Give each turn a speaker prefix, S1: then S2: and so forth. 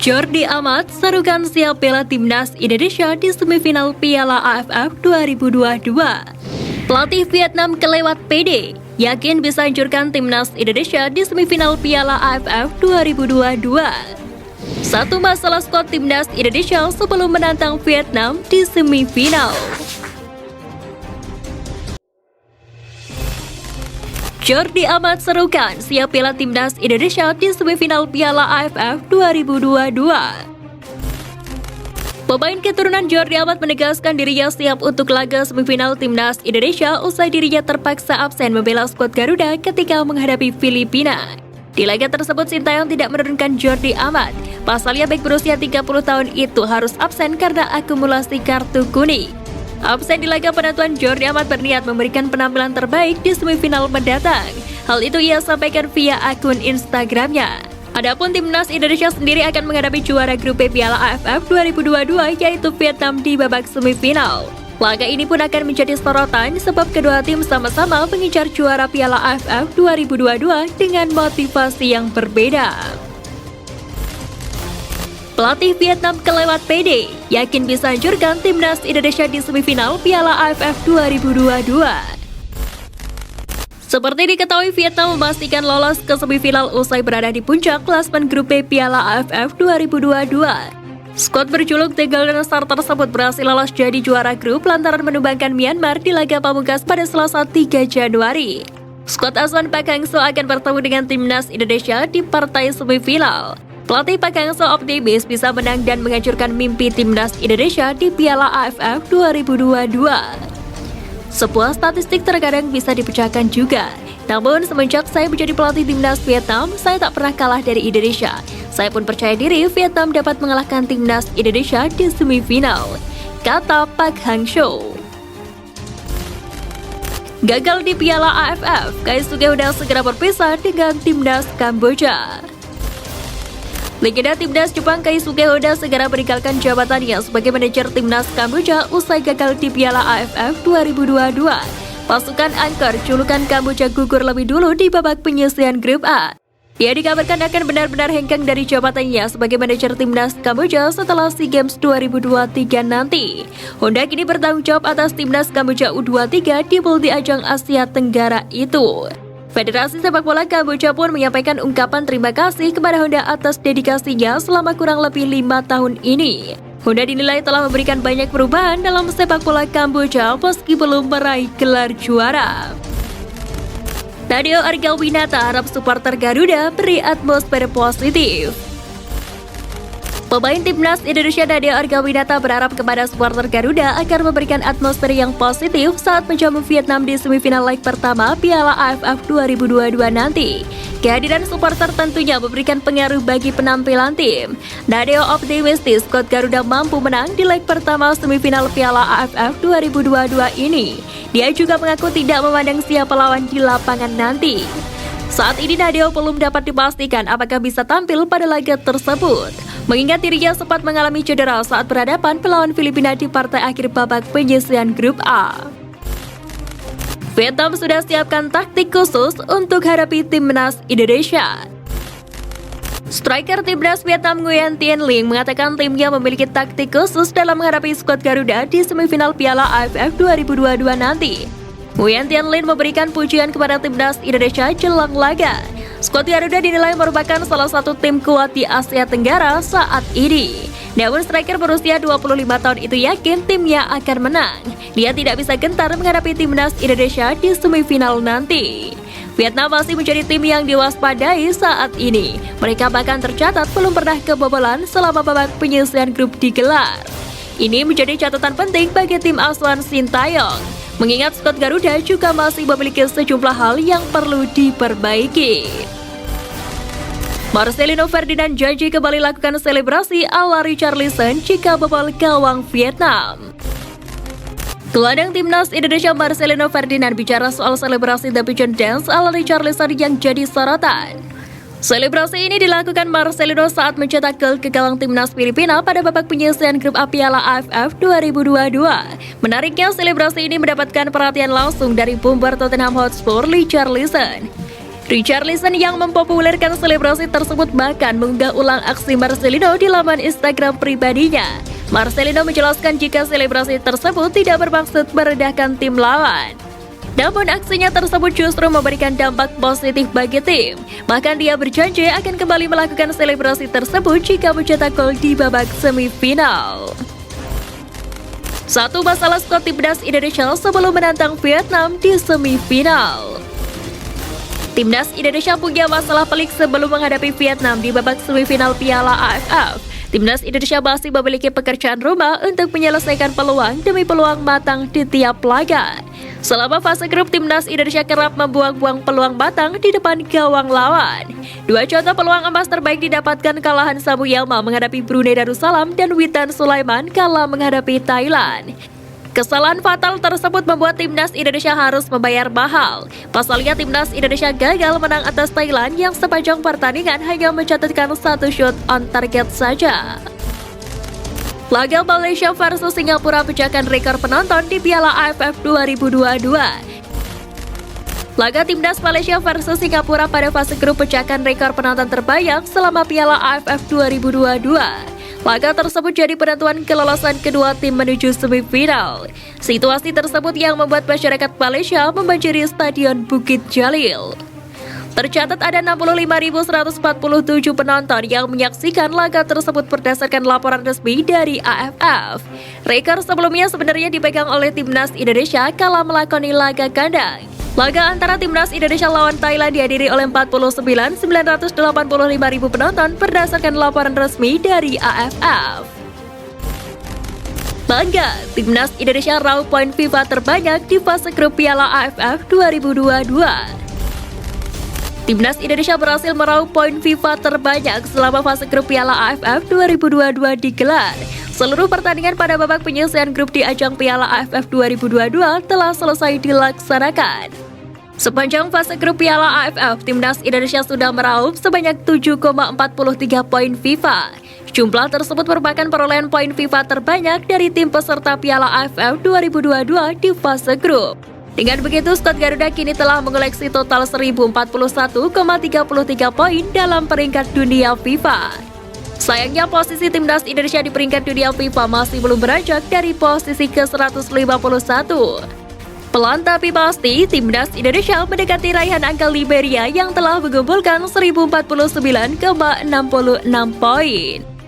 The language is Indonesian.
S1: Jordi Amat serukan siap bela timnas Indonesia di semifinal Piala AFF 2022. Pelatih Vietnam kelewat pede, yakin bisa hancurkan timnas Indonesia di semifinal Piala AFF 2022. Satu masalah skuad timnas Indonesia sebelum menantang Vietnam di semifinal. Jordi Amat serukan siap bela timnas Indonesia di semifinal Piala AFF 2022. Pemain keturunan Jordi Amat menegaskan dirinya siap untuk laga semifinal timnas Indonesia usai dirinya terpaksa absen membela skuad Garuda ketika menghadapi Filipina. Di laga tersebut, Sintayong tidak menurunkan Jordi Amat. Pasalnya bek berusia 30 tahun itu harus absen karena akumulasi kartu kuning. Absen di laga penentuan, Jordi Amat berniat memberikan penampilan terbaik di semifinal mendatang. Hal itu ia sampaikan via akun Instagramnya. Adapun timnas Indonesia sendiri akan menghadapi juara grup B Piala AFF 2022 yaitu Vietnam di babak semifinal. Laga ini pun akan menjadi sorotan sebab kedua tim sama-sama mengincar juara Piala AFF 2022 dengan motivasi yang berbeda. Pelatih Vietnam kelewat pede, yakin bisa hancurkan timnas Indonesia di semifinal Piala AFF 2022. Seperti diketahui, Vietnam memastikan lolos ke semifinal usai berada di puncak klasemen grup B Piala AFF 2022. Skuad berjuluk The Golden Star tersebut berhasil lolos jadi juara grup lantaran menumbangkan Myanmar di laga pamungkas pada Selasa 3 Januari. Skuad asuhan Park Hang-seo akan bertemu dengan timnas Indonesia di partai semifinal. Pelatih Park Hang-seo optimis bisa menang dan menghancurkan mimpi timnas Indonesia di Piala AFF 2022. Sebuah statistik terkadang bisa dipecahkan juga. Namun semenjak saya menjadi pelatih timnas Vietnam, saya tak pernah kalah dari Indonesia. Saya pun percaya diri Vietnam dapat mengalahkan timnas Indonesia di semifinal, kata Park Hang-seo. Gagal di Piala AFF, Kaisuke Honda segera berpisah dengan timnas Kamboja. Legenda timnas Jepang Kaisuke Honda segera meninggalkan jabatannya sebagai manajer timnas Kamboja usai gagal di Piala AFF 2022. Pasukan angker julukan Kamboja gugur lebih dulu di babak penyisihan grup A. Ia dikabarkan akan benar-benar hengkang dari jabatannya sebagai manajer timnas Kamboja setelah SEA Games 2023 nanti. Honda kini bertanggung jawab atas timnas Kamboja U23 di multi ajang Asia Tenggara itu. Federasi Sepak Bola Kamboja pun menyampaikan ungkapan terima kasih kepada Honda atas dedikasinya selama kurang lebih 5 tahun ini. Honda dinilai telah memberikan banyak perubahan dalam sepak bola Kamboja meski belum meraih gelar juara. Nadeo Argawinata harap supporter Garuda beri atmosfer positif. Pemain timnas Indonesia Nadeo Argawinata berharap kepada supporter Garuda agar memberikan atmosfer yang positif saat menjamu Vietnam di semifinal leg pertama Piala AFF 2022 nanti. Kehadiran supporter tentunya memberikan pengaruh bagi penampilan tim. Nadeo optimistis skuad Garuda mampu menang di leg pertama semifinal Piala AFF 2022 ini. Dia juga mengaku tidak memandang siapa lawan di lapangan nanti. Saat ini Nadeo belum dapat dipastikan apakah bisa tampil pada laga tersebut, mengingat dirinya sempat mengalami cedera saat berhadapan melawan Filipina di partai akhir babak penyisihan grup A. Vietnam sudah siapkan taktik khusus untuk hadapi timnas Indonesia. Striker timnas Vietnam Nguyen Tien Linh mengatakan timnya memiliki taktik khusus dalam menghadapi skuad Garuda di semifinal Piala AFF 2022 nanti. Nguyen Tien Linh memberikan pujian kepada timnas Indonesia jelang laga. Skuad Garuda dinilai merupakan salah satu tim kuat di Asia Tenggara saat ini. Namun striker berusia 25 tahun itu yakin timnya akan menang. Dia tidak bisa gentar menghadapi timnas Indonesia di semifinal nanti. Vietnam masih menjadi tim yang diwaspadai saat ini. Mereka bahkan tercatat belum pernah kebobolan selama babak penyisihan grup digelar. Ini menjadi catatan penting bagi tim asuhan Sintayong, mengingat skuad Garuda juga masih memiliki sejumlah hal yang perlu diperbaiki. Marcelino Ferdinand janji kembali lakukan selebrasi ala Richarlison jika bobol gawang Vietnam. Gelandang timnas Indonesia Marcelino Ferdinand bicara soal selebrasi The Pigeon Dance ala Richarlison yang jadi sorotan. Selebrasi ini dilakukan Marcelino saat mencetak gol ke gawang timnas Filipina pada babak penyisihan grup A Piala AFF 2022. Menariknya, selebrasi ini mendapatkan perhatian langsung dari boomer Tottenham Hotspur Richarlison. Richarlison yang mempopulerkan selebrasi tersebut bahkan mengunggah ulang aksi Marcelino di laman Instagram pribadinya. Marcelino menjelaskan jika selebrasi tersebut tidak bermaksud merendahkan tim lawan. Namun aksinya tersebut justru memberikan dampak positif bagi tim. Bahkan dia berjanji akan kembali melakukan selebrasi tersebut jika mencetak gol di babak semifinal. Satu masalah skuad timnas Indonesia sebelum menantang Vietnam di semifinal. Timnas Indonesia punya masalah pelik sebelum menghadapi Vietnam di babak semifinal Piala AFF. Timnas Indonesia masih memiliki pekerjaan rumah untuk menyelesaikan peluang demi peluang matang di tiap laga. Selama fase grup, Timnas Indonesia kerap membuang-buang peluang matang di depan gawang lawan. Dua contoh peluang emas terbaik didapatkan kalahan Samu Yelma menghadapi Brunei Darussalam dan Witan Sulaiman kala menghadapi Thailand. Kesalahan fatal tersebut membuat Timnas Indonesia harus membayar mahal. Pasalnya Timnas Indonesia gagal menang atas Thailand yang sepanjang pertandingan hanya mencatatkan satu shot on target saja. Laga Malaysia versus Singapura pecahkan rekor penonton di Piala AFF 2022. Laga Timnas Malaysia versus Singapura pada fase grup pecahkan rekor penonton terbanyak selama Piala AFF 2022. Laga tersebut jadi penentuan kelolosan kedua tim menuju semifinal. Situasi tersebut yang membuat masyarakat Malaysia membanjiri Stadion Bukit Jalil. Tercatat ada 65.147 penonton yang menyaksikan laga tersebut berdasarkan laporan resmi dari AFF. Rekor sebelumnya sebenarnya dipegang oleh Timnas Indonesia kala melakoni laga kandang. Laga antara Timnas Indonesia lawan Thailand dihadiri oleh 49.985.000 penonton berdasarkan laporan resmi dari AFF. Bangga, Timnas Indonesia rauh poin FIFA terbanyak di fase grup Piala AFF 2022. Timnas Indonesia berhasil meraup poin FIFA terbanyak selama fase grup Piala AFF 2022 digelar. Seluruh pertandingan pada babak penyisihan grup di ajang Piala AFF 2022 telah selesai dilaksanakan. Sepanjang fase grup Piala AFF, Timnas Indonesia sudah meraup sebanyak 7,43 poin FIFA. Jumlah tersebut merupakan perolehan poin FIFA terbanyak dari tim peserta Piala AFF 2022 di fase grup. Dengan begitu, skuad Garuda kini telah mengoleksi total 1041,33 poin dalam peringkat dunia FIFA. Sayangnya posisi Timnas Indonesia di peringkat dunia FIFA masih belum beranjak dari posisi ke-151. Pelan tapi pasti, Timnas Indonesia mendekati raihan angka Liberia yang telah mengumpulkan 1049,66 poin.